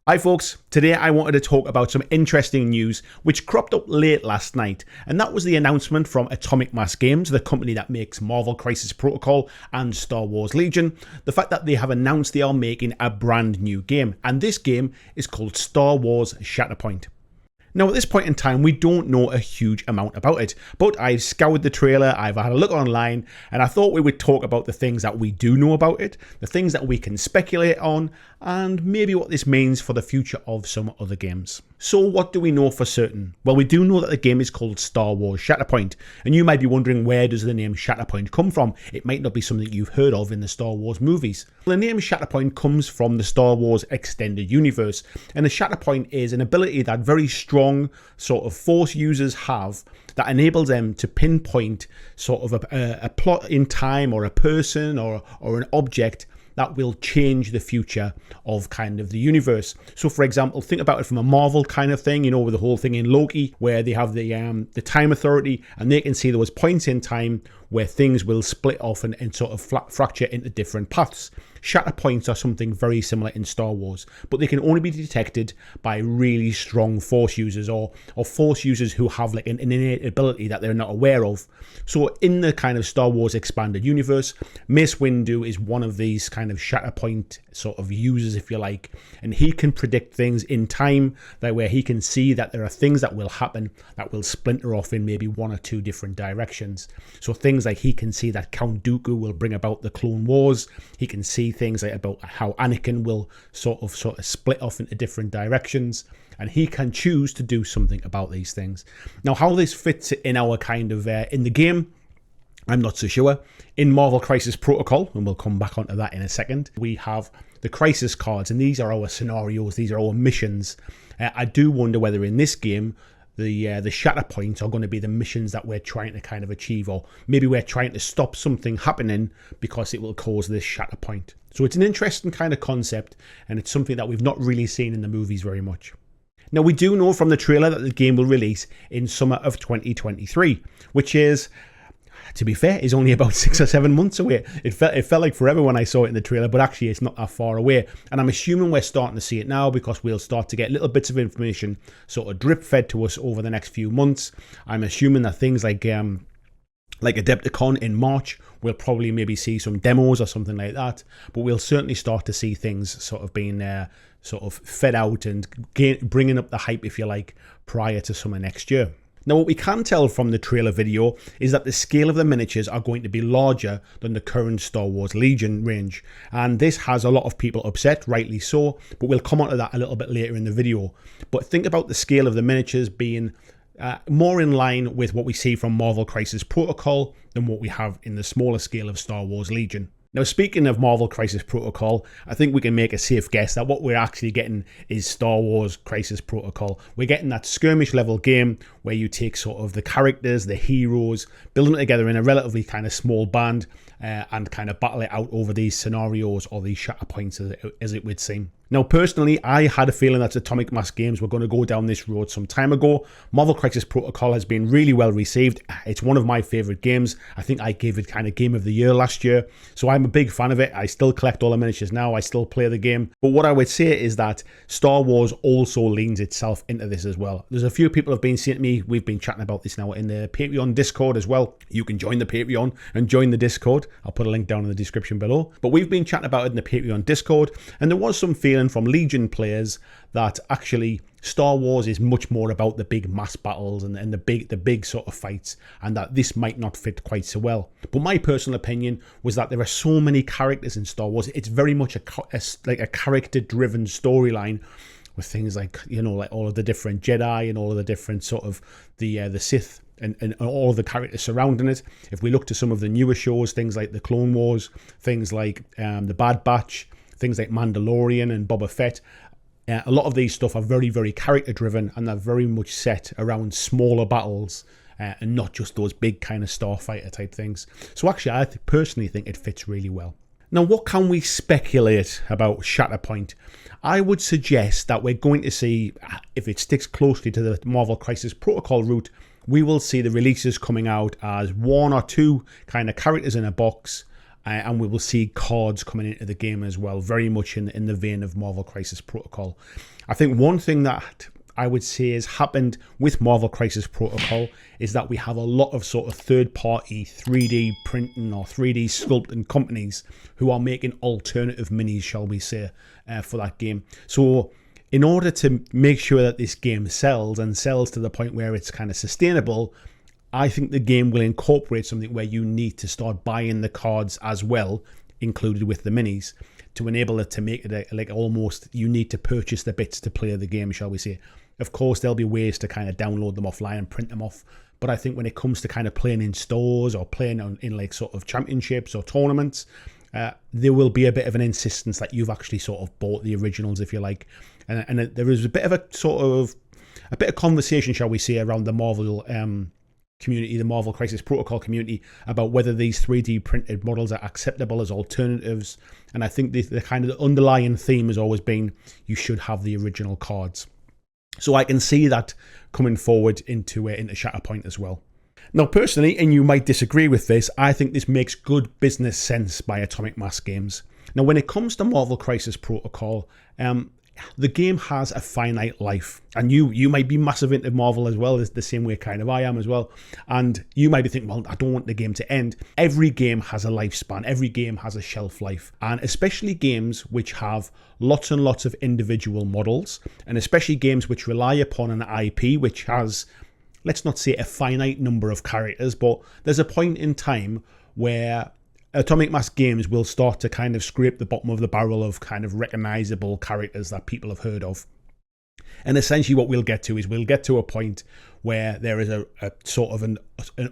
Hi folks, today I wanted to talk about some interesting news which cropped up late last night, and that was the announcement from Atomic Mass Games, the company that makes Marvel Crisis Protocol and Star Wars Legion, the fact that they have announced they are making a brand new game, and this game is called Star Wars Shatterpoint. Now at this point in time we don't know a huge amount about it, but I've scoured the trailer, I've had a look online, and I thought we would talk about the things that we do know about it, the things that we can speculate on, and maybe what this means for the future of some other games. So what do we know for certain? Well, we do know that the game is called Star Wars Shatterpoint, and you might be wondering, where does the name Shatterpoint come from? It might not be something you've heard of in the Star Wars movies. The name Shatterpoint comes from the Star Wars extended universe, and the Shatterpoint is an ability that very strong sort of Force users have that enables them to pinpoint sort of a plot in time, or a person, or an object that will change the future of kind of the universe. So for example, think about it from a Marvel kind of thing, you know, with the whole thing in Loki, where they have the time authority, and they can see there was points in time where things will split off and sort of fracture into different paths. Shatterpoints are something very similar in Star Wars, but they can only be detected by really strong Force users, or Force users who have like an innate ability that they're not aware of. So in the kind of Star Wars expanded universe, Mace Windu is one of these kind of Shatterpoint sort of users, if you like, and he can predict things in time, that where he can see that there are things that will happen that will splinter off in maybe one or two different directions. So things like he can see that Count Dooku will bring about the Clone Wars. He can see things like about how Anakin will sort of split off into different directions, and he can choose to do something about these things. Now, how this fits in our kind of in the game, I'm not so sure. In Marvel Crisis Protocol, and we'll come back onto that in a second, we have the crisis cards, and these are our scenarios, these are our missions. I do wonder whether in this game the Shatterpoints are going to be the missions that we're trying to kind of achieve, or maybe we're trying to stop something happening because it will cause this Shatterpoint. So it's an interesting kind of concept, and it's something that we've not really seen in the movies very much. Now, we do know from the trailer that the game will release in summer of 2023, which is, to be fair, is only about 6 or 7 months away. It felt like forever when I saw it in the trailer, but actually it's not that far away. And I'm assuming we're starting to see it now, because we'll start to get little bits of information sort of drip fed to us over the next few months. I'm assuming that things like Adepticon in March, we'll probably maybe see some demos or something like that, but we'll certainly start to see things sort of being sort of fed out and bringing up the hype, if you like, prior to summer next year. Now, what we can tell from the trailer video is that the scale of the miniatures are going to be larger than the current Star Wars Legion range, and this has a lot of people upset, rightly so, but we'll come on to that a little bit later in the video. But think about the scale of the miniatures being more in line with what we see from Marvel Crisis Protocol than what we have in the smaller scale of Star Wars Legion. Now, speaking of Marvel Crisis Protocol, I think we can make a safe guess that what we're actually getting is Star Wars Crisis Protocol. We're getting that skirmish level game where you take sort of the characters, the heroes, build them together in a relatively kind of small band, and kind of battle it out over these scenarios, or these Shatterpoints as it would seem. Now, personally, I had a feeling that Atomic Mass Games were going to go down this road some time ago. Marvel Crisis Protocol has been really well received. It's one of my favourite games. I think I gave it kind of Game of the Year last year, so I'm a big fan of it. I still collect all the miniatures now. I still play the game. But what I would say is that Star Wars also leans itself into this as well. There's a few people have been saying to me, we've been chatting about this now in the Patreon Discord as well. You can join the Patreon and join the Discord. I'll put a link down in the description below. But we've been chatting about it in the Patreon Discord, and there was some feeling from Legion players that actually Star Wars is much more about the big mass battles and the big sort of fights, and that this might not fit quite so well. But my personal opinion was that there are so many characters in Star Wars. It's very much like a character-driven storyline, with things like, you know, like all of the different Jedi and all of the different sort of the Sith and all of the characters surrounding it. If we look to some of the newer shows, things like the Clone Wars, things like the Bad Batch, things like Mandalorian and Boba Fett, a lot of these stuff are very, very character driven, and they're very much set around smaller battles and not just those big kind of starfighter type things. So actually, I personally think it fits really well. Now, what can we speculate about Shatterpoint? I would suggest that we're going to see, if it sticks closely to the Marvel Crisis Protocol route, we will see the releases coming out as 1 or 2 kind of characters in a box, and we will see cards coming into the game as well, very much in the vein of Marvel Crisis Protocol. I think one thing that I would say has happened with Marvel Crisis Protocol is that we have a lot of sort of third-party 3D printing or 3D sculpting companies who are making alternative minis, shall we say, for that game. So in order to make sure that this game sells and sells to the point where it's kind of sustainable, I think the game will incorporate something where you need to start buying the cards as well, included with the minis, to enable it to make it like almost you need to purchase the bits to play the game, shall we say. Of course, there'll be ways to kind of download them offline and print them off. But I think when it comes to kind of playing in stores or playing in like sort of championships or tournaments, there will be a bit of an insistence that you've actually sort of bought the originals, if you like. And there is a bit of conversation, shall we say, around the Marvel community, the Marvel Crisis Protocol community, about whether these 3D printed models are acceptable as alternatives. And I think the kind of underlying theme has always been you should have the original cards. So I can see that coming forward into Shatterpoint as well. Now, personally, and you might disagree with this, I think this makes good business sense by Atomic Mass Games. Now, when it comes to Marvel Crisis Protocol, the game has a finite life, and you might be massive into Marvel as well, as the same way kind of I am as well, and you might be thinking, well, I don't want the game to end. Every game has a lifespan, every game has a shelf life, and especially games which have lots and lots of individual models, and especially games which rely upon an IP which has, let's not say a finite number of characters, but there's a point in time where Atomic Mass Games will start to kind of scrape the bottom of the barrel of kind of recognizable characters that people have heard of. And essentially what we'll get to is we'll get to a point where there is a sort of an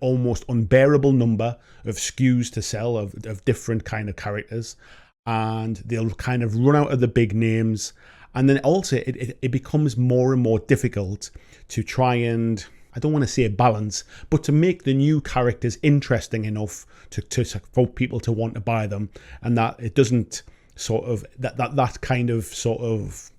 almost unbearable number of SKUs to sell of different kind of characters, and they'll kind of run out of the big names. And then also it becomes more and more difficult to try and, I don't want to say balance, but to make the new characters interesting enough for people to want to buy them, and that it doesn't sort of that kind of sort of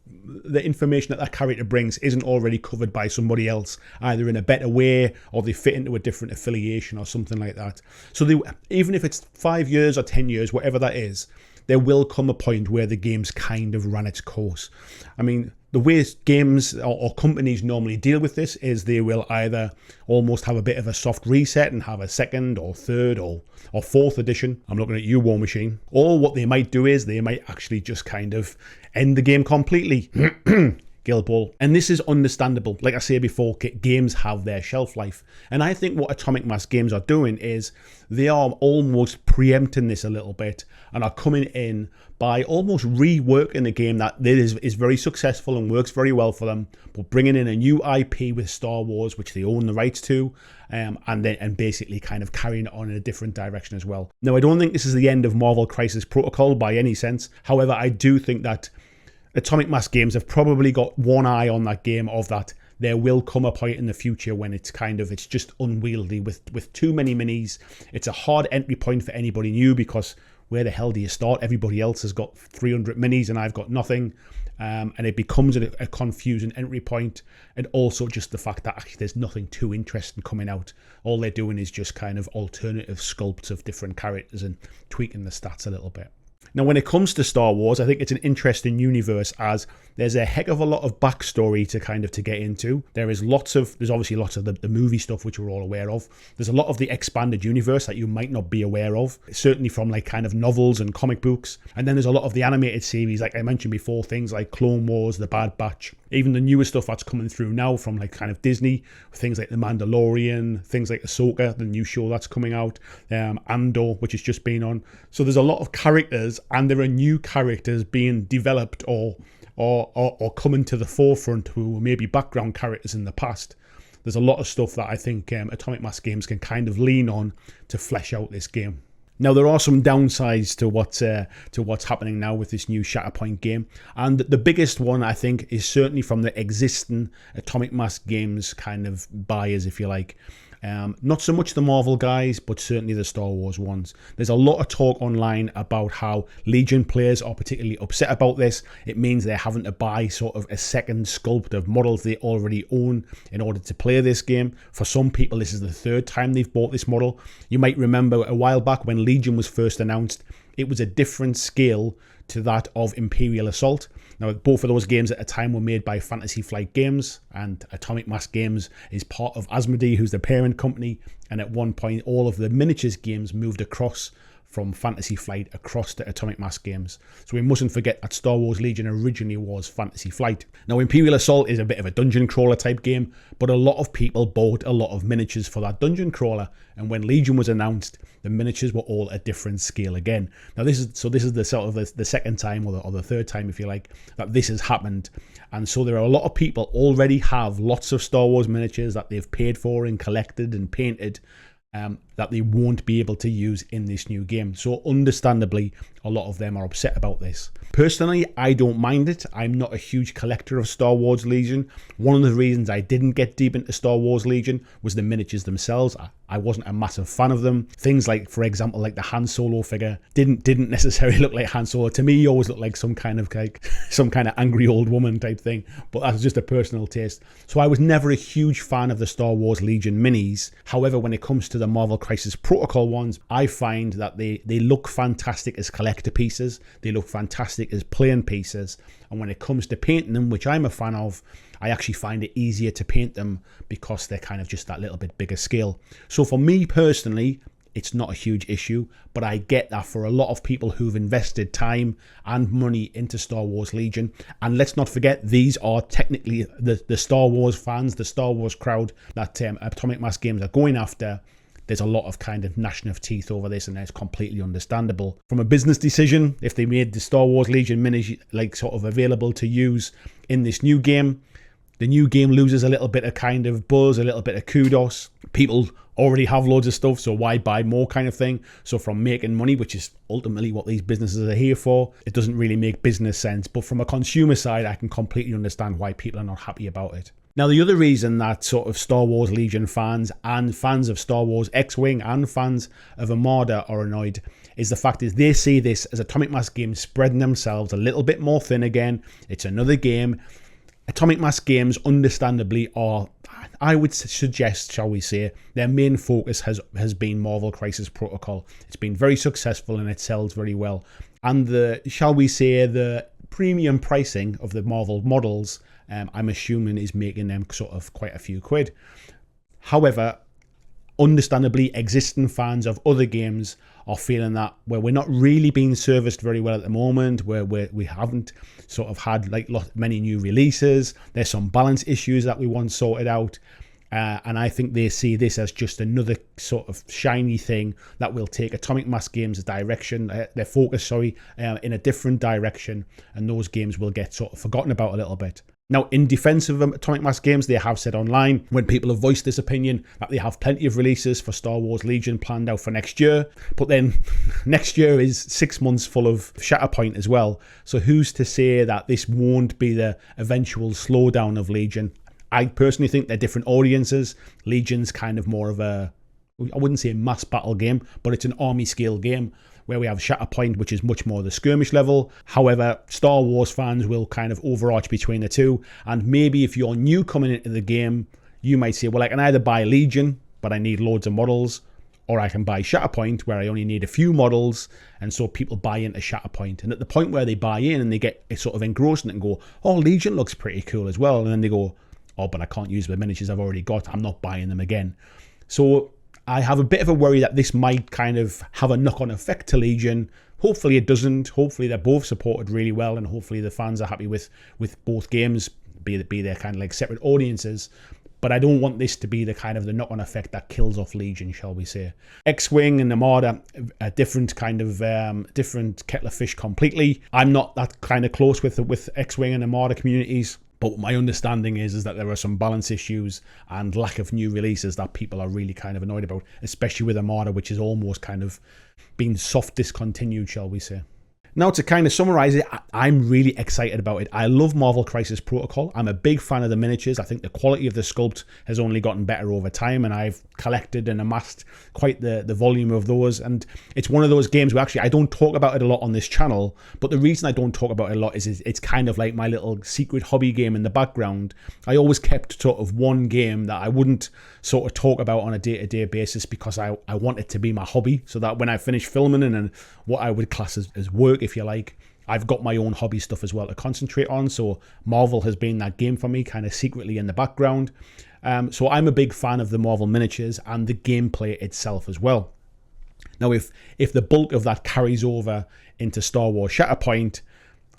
the information that character brings isn't already covered by somebody else, either in a better way or they fit into a different affiliation or something like that. So even if it's 5 years or 10 years, whatever that is, there will come a point where the game's kind of run its course. I mean, the way games or companies normally deal with this is they will either almost have a bit of a soft reset and have a second or third or fourth edition. I'm looking at you, War Machine. Or what they might do is they might actually just kind of end the game completely. Guild Ball. And this is understandable. Like I say before, games have their shelf life. And I think what Atomic Mass Games are doing is they are almost preempting this a little bit and are coming in by almost reworking the game that is very successful and works very well for them, but bringing in a new IP with Star Wars, which they own the rights to, and basically kind of carrying it on in a different direction as well. Now, I don't think this is the end of Marvel Crisis Protocol by any sense. However, I do think that Atomic Mass Games have probably got one eye on that game, of that there will come a point in the future when it's just unwieldy with too many minis. It's a hard entry point for anybody new, because where the hell do you start? Everybody else has got 300 minis and I've got nothing. And it becomes a confusing entry point. And also just the fact that actually there's nothing too interesting coming out. All they're doing is just kind of alternative sculpts of different characters and tweaking the stats a little bit. Now, when it comes to Star Wars, I think it's an interesting universe, as there's a heck of a lot of backstory to get into. There's obviously lots of the movie stuff, which we're all aware of. There's a lot of the expanded universe that you might not be aware of, certainly from like kind of novels and comic books. And then there's a lot of the animated series, like I mentioned before, things like Clone Wars, The Bad Batch, even the newer stuff that's coming through now from like kind of Disney, things like The Mandalorian, things like Ahsoka, the new show that's coming out, Andor, which has just been on. So there's a lot of characters, and there are new characters being developed or coming to the forefront who were maybe background characters in the past. There's a lot of stuff that I think Atomic Mass Games can kind of lean on to flesh out this game. Now, there are some downsides to what's happening now with this new Shatterpoint game, and the biggest one, I think, is certainly from the existing Atomic Mass Games kind of buyers, if you like. Not so much the Marvel guys, but certainly the Star Wars ones. There's a lot of talk online about how Legion players are particularly upset about this. It means they're having to buy sort of a second sculpt of models they already own in order to play this game. For some people, this is the third time they've bought this model. You might remember a while back when Legion was first announced, it was a different scale to that of Imperial Assault. Now, both of those games at the time were made by Fantasy Flight Games, and Atomic Mass Games is part of Asmodee, who's the parent company, and at one point all of the miniatures games moved across from Fantasy Flight across to Atomic Mass Games. So we mustn't forget that Star Wars Legion originally was Fantasy Flight. Now, Imperial Assault is a bit of a dungeon crawler type game, but a lot of people bought a lot of miniatures for that dungeon crawler, and when Legion was announced, the miniatures were all a different scale again. Now, this is the sort of the second time, or the third time, if you like, that this has happened. And so there are a lot of people already have lots of Star Wars miniatures that they've paid for and collected and painted, that they won't be able to use in this new game. So understandably, a lot of them are upset about this. Personally, I don't mind it. I'm not a huge collector of Star Wars Legion. One of the reasons I didn't get deep into Star Wars Legion was the miniatures themselves. I wasn't a massive fan of them. Things like, for example, like the Han Solo figure didn't necessarily look like Han Solo. To me, he always looked like some kind of angry old woman type thing. But that's just a personal taste. So I was never a huge fan of the Star Wars Legion minis. However, when it comes to the Marvel Crisis Protocol ones, I find that they look fantastic as collector pieces. They look fantastic as playing pieces. And when it comes to painting them, which I'm a fan of, I actually find it easier to paint them because they're kind of just that little bit bigger scale. So for me personally, it's not a huge issue, but I get that for a lot of people who've invested time and money into Star Wars Legion. And let's not forget, these are technically the Star Wars fans, the Star Wars crowd that Atomic Mass Games are going after. There's a lot of kind of gnashing of teeth over this, and it's completely understandable. From a business decision, if they made the Star Wars Legion minis like sort of available to use in this new game, the new game loses a little bit of kind of buzz, a little bit of kudos. People already have loads of stuff, so why buy more kind of thing? So from making money, which is ultimately what these businesses are here for, it doesn't really make business sense. But from a consumer side, I can completely understand why people are not happy about it. Now, the other reason that sort of Star Wars Legion fans and fans of Star Wars X-Wing and fans of Armada are annoyed is the fact is they see this as Atomic Mass Games spreading themselves a little bit more thin again. It's another game. Atomic Mass Games, understandably, are, I would suggest, shall we say, their main focus has been Marvel Crisis Protocol. It's been very successful and it sells very well. And the premium pricing of the Marvel models, I'm assuming, is making them sort of quite a few quid. However, understandably, existing fans of other games are feeling that where we're not really being serviced very well at the moment, where we haven't sort of had like many new releases. There's some balance issues that we want sorted out. And I think they see this as just another sort of shiny thing that will take Atomic Mass Games' direction, their focus, in a different direction. And those games will get sort of forgotten about a little bit. Now, in defense of Atomic Mass Games, they have said online, when people have voiced this opinion, that they have plenty of releases for Star Wars Legion planned out for next year. But then next year is 6 months full of Shatterpoint as well. So who's to say that this won't be the eventual slowdown of Legion? I personally think they're different audiences. Legion's kind of more of I wouldn't say a mass battle game, but it's an army scale game, where we have Shatterpoint, which is much more the skirmish level. However, Star Wars fans will kind of overarch between the two. And maybe if you're new coming into the game, you might say, well, I can either buy Legion, but I need loads of models, or I can buy Shatterpoint, where I only need a few models. And so people buy into Shatterpoint. And at the point where they buy in and they get sort of engrossed in it and go, oh, Legion looks pretty cool as well. And then they go, oh, but I can't use the miniatures I've already got. I'm not buying them again. So I have a bit of a worry that this might kind of have a knock-on effect to Legion. Hopefully it doesn't. Hopefully they're both supported really well, and hopefully the fans are happy with both games, be their kind of like separate audiences. But I don't want this to be the kind of the knock-on effect that kills off Legion, shall we say. X-Wing and Armada, a different kind of different kettle of fish completely. I'm not that kind of close with X-Wing and Armada communities. But my understanding is that there are some balance issues and lack of new releases that people are really kind of annoyed about, especially with Armada, which is almost kind of being soft discontinued, shall we say. Now, to kind of summarize it, I'm really excited about it. I love Marvel Crisis Protocol. I'm a big fan of the miniatures. I think the quality of the sculpt has only gotten better over time, and I've collected and amassed quite the volume of those. And it's one of those games where actually I don't talk about it a lot on this channel, but the reason I don't talk about it a lot is it's kind of like my little secret hobby game in the background. I always kept sort of one game that I wouldn't sort of talk about on a day-to-day basis because I want it to be my hobby, so that when I finish filming and what I would class as work, if you like, I've got my own hobby stuff as well to concentrate on. So Marvel has been that game for me, kind of secretly in the background. So I'm a big fan of the Marvel miniatures and the gameplay itself as well. Now, if the bulk of that carries over into Star Wars Shatterpoint,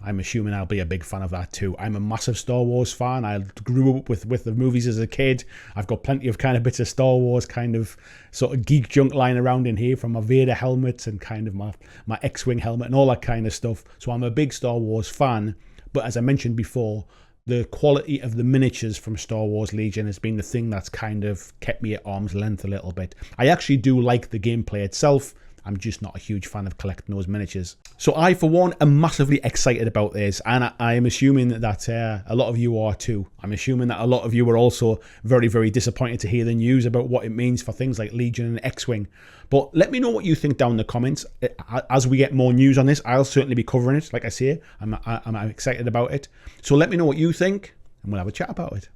I'm assuming I'll be a big fan of that too. I'm a massive Star Wars fan. I grew up with the movies as a kid. I've got plenty of kind of bits of Star Wars kind of sort of geek junk lying around in here, from my Vader helmet and kind of my X-Wing helmet and all that kind of stuff. So I'm a big Star Wars fan. But as I mentioned before, the quality of the miniatures from Star Wars Legion has been the thing that's kind of kept me at arm's length a little bit. I actually do like the gameplay itself. I'm just not a huge fan of collecting those miniatures. So I, for one, am massively excited about this, and I am assuming that a lot of you are too. I'm assuming that a lot of you are also very, very disappointed to hear the news about what it means for things like Legion and X-Wing. But let me know what you think down in the comments. As we get more news on this, I'll certainly be covering it. Like I say, I'm excited about it. So let me know what you think, and we'll have a chat about it.